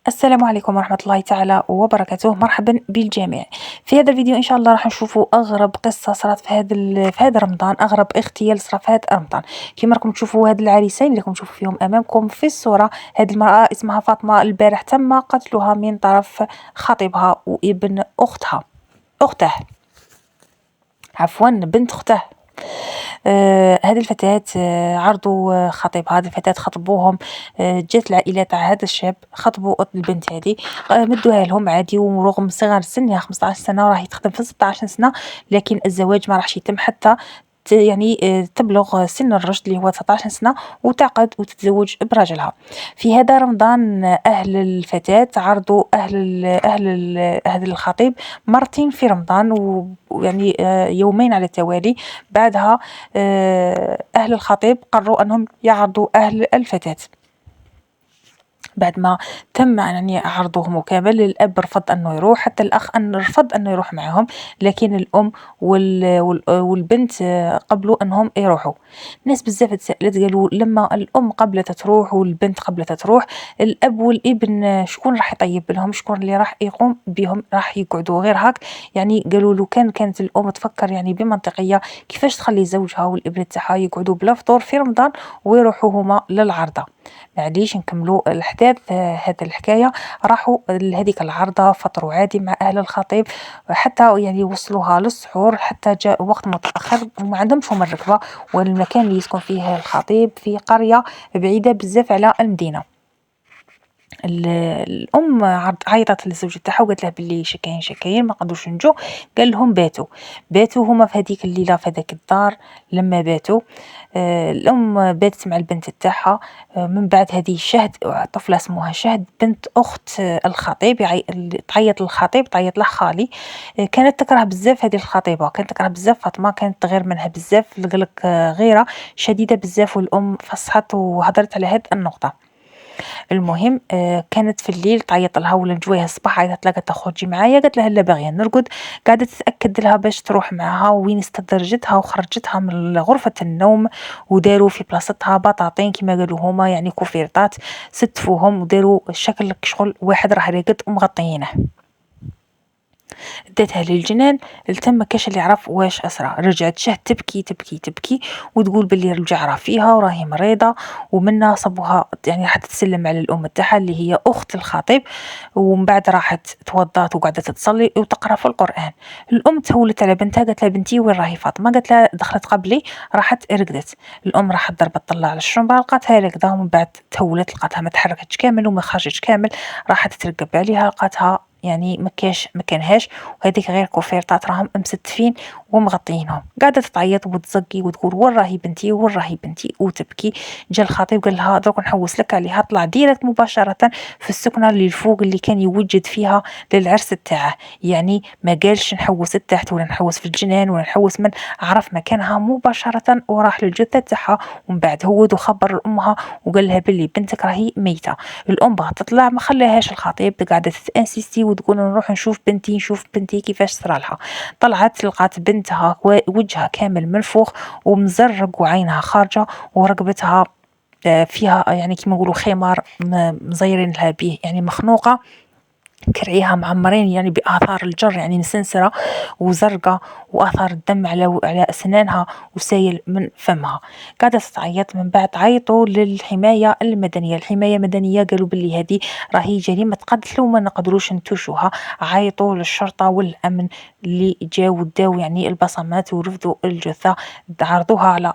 السلام عليكم ورحمة الله تعالى وبركاته، مرحبا بالجميع. في هذا الفيديو إن شاء الله راح نشوفوا أغرب قصة صارت في هذا رمضان، أغرب اغتيال صرا في هذا رمضان. كما راكم تشوفوا هاد العريسين اللي راكم تشوفوا فيهم أمامكم في الصورة، هذه المرأة اسمها فاطمة، البارح تم قتلها من طرف خطيبها وابن أخته، عفوا بنت أخته. هذه الفتاة عرضوا خطيبها، هذه الفتاة خطبوهم. جات العائلة تاع هذا الشاب خطبوا البنت هذه، مدوها لهم عادي، ورغم صغر السن، هي 15 سنة وراهي تخدم في 16 سنة، لكن الزواج ما راحش يتم حتى تبلغ سن الرشد اللي هو 19 سنة وتعقد وتتزوج براجلها. في هذا رمضان أهل الفتاة عرضوا أهل الخطيب مرتين في رمضان، ويعني يومين على التوالي. بعدها أهل الخطيب قرروا أنهم يعرضوا أهل الفتاة. بعد ما تم يعني عرضهم كامل، الأب رفض أنه يروح، حتى الأخ رفض أنه يروح معهم، لكن الأم والبنت قبلوا أنهم يروحوا. الناس بزاف تسألت، قالوا لما الأم قبلت تروح والبنت قبلت تروح، الأب والابن شكون راح يطيب لهم؟ شكون اللي راح يقوم بهم؟ راح يقعدوا غير هاك؟ يعني قالوا له كانت الأم تفكر يعني بمنطقية، كيفاش تخلي زوجها والابن تاعها يقعدوا بلا فطور في رمضان ويروحوا هما للعرضة؟ معليش نكملوا الأحداث. هذه الحكاية، راحوا لهذيك العرضة، فطروا عادي مع أهل الخطيب حتى يعني وصلوها للسحور، حتى جاء وقت متأخر وما عندهمش هما الركبة، والمكان اللي يسكن فيه الخطيب في قرية بعيدة بزاف على المدينة. الام عيطت للزوج تاعها وقالت له باللي شكاين ما قدروش نجو. قال لهم باتوا هما في هذيك الليله في هذاك الدار. لما باتوا، الام باتت مع البنت تاعها. من بعد هذه شهد، طفله اسمها شهد بنت اخت الخطيب، تعيط للخطيب، تعيط له خالي. كانت تكره بزاف هذه الخطيبه، كانت تكره بزاف فاطمه، كانت تغير منها بزاف، قالك غيره شديده بزاف. والام فصحت وهضرت على هذه النقطه. المهم كانت في الليل تعيط لها، ولا نجويها الصباح عيطت لها، قالت لها خرجي معايا، قالت لها لا باغيه نرقد. قاعده تتاكد لها باش تروح معها، وين استدرجتها وخرجتها من غرفه النوم، وداروا في بلاصتها بطاطين كما قالوا هما، يعني كوفيرطات، ستفوهم وداروا شكل شغل واحد راه راقد ومغطيينه. داتها للجنان، التم ما كاش اللي يعرف واش اسرى. رجعت شهد تبكي تبكي تبكي وتقول باللي رجع راه فيها وراهي مريضه، ومنها صبوها يعني راحت تسلم على الام تاعها اللي هي اخت الخطيب، ومن بعد راحت توضات وقعدت تصلي وتقرا في القران. الام تهولت على بنتها، قالت لها بنتي وين راهي فاطمه؟ قالت لها دخلت قبلي راحت رقدت. الام راحت ضربت طلع على الشنبه لقاتها راقده، ومن بعد تهولت لقاتها ما تحركتش كامل وما خرجتش كامل. راحت ترقب عليها لقاتها يعني ما كانهاش، وهذيك غير كوفيرطات راهم مستفين ومغطيينهم. قاعده تعيط وتزقي وتقول وين راهي بنتي وين راهي بنتي وتبكي. جا الخطيب قال لها درك نحوس لك عليها، طلع ديريكت مباشره في السكنه اللي الفوق اللي كان يوجد فيها للعرس تاعه. يعني ما قالش نحوس التحت ولا نحوس في الجنان ولا نحوس من، عرف مكانها مباشره وراح للجثه تاعها. ومن بعد هود وخبر امها وقال لها باللي بنتك راهي ميته. الام بغات تطلع ما خلاهاش الخطيب، قاعده تانسيستي وتقول نروح نشوف بنتي نشوف بنتي كيفاش صرالها. طلعت لقات بنتها وجهها كامل منفوخ ومزرق وعينها خارجه ورقبتها فيها يعني كما نقولوا خمار مزيرين لها به، يعني مخنوقه، كرعيها معمرين يعني بآثار الجر، يعني مسنسرة وزرقاء، وآثار الدم على أسنانها وسايل من فمها. قاعدة تعيط. من بعد عيطوا للحماية المدنية. الحماية المدنية قالوا باللي هذه راهي جريمة قتل وما نقدروش نتوشوها. عيطوا للشرطة والأمن اللي جاو داو يعني البصمات ورفضوا الجثة. عرضوها على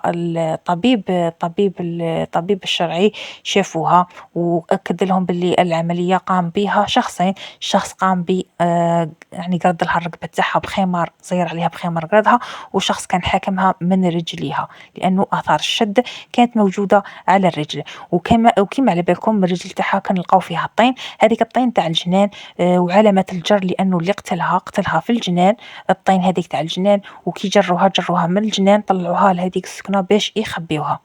الطبيب الشرعي، شافوها وأكد لهم باللي العملية قام بها شخصين. شخص قام ب يعني قرض لها الرقبة تاعها بخمار، زير عليها بخمار قرضها، وشخص كان حاكمها من رجليها لأنه آثار الشد كانت موجودة على الرجل. وكما على بالكم الرجل تاعها كان لقاو فيها الطين، هذيك الطين تاع الجنان، وعلامة الجر لأنه اللي قتلها في الجنان، الطين هذيك تاع الجنان. وكي جروها من الجنان طلعوها لهذيك السكنة باش يخبيوها.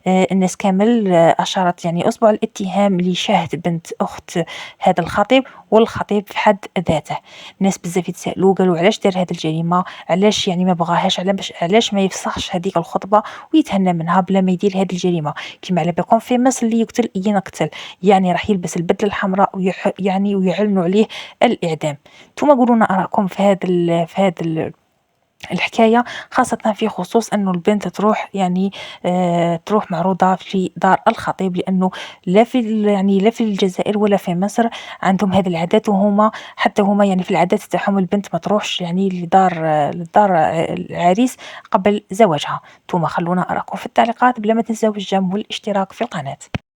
الناس كامل أشارت يعني أصبع الاتهام لشهد بنت أخت هذا الخطيب الخطيب في حد ذاته. الناس بزاف يتسائلوا قالوا علاش دار هذه الجريمه، علاش يعني ما بغاهاش، علاش ما يفسخش هذيك الخطبه ويتهنى منها بلا ما يدير هذه الجريمه. كما على بالكم في مصر اللي يقتل ينقتل، يعني راح يلبس البدله الحمراء يعني ويعلنوا عليه الاعدام. نتوما قولوا لنا ارائكم في هذا الحكايه، خاصه في خصوص انه البنت تروح يعني تروح معروضه في دار الخطيب، لانه لا في الجزائر ولا في مصر عندهم هذه العادات، وهما حتى هما يعني في العادات تاعهم البنت ما تروحش يعني لدار العريس قبل زواجها. نتوما خلونا ارائكم في التعليقات، بلا ما تنساوش الجيم والاشتراك في القناه.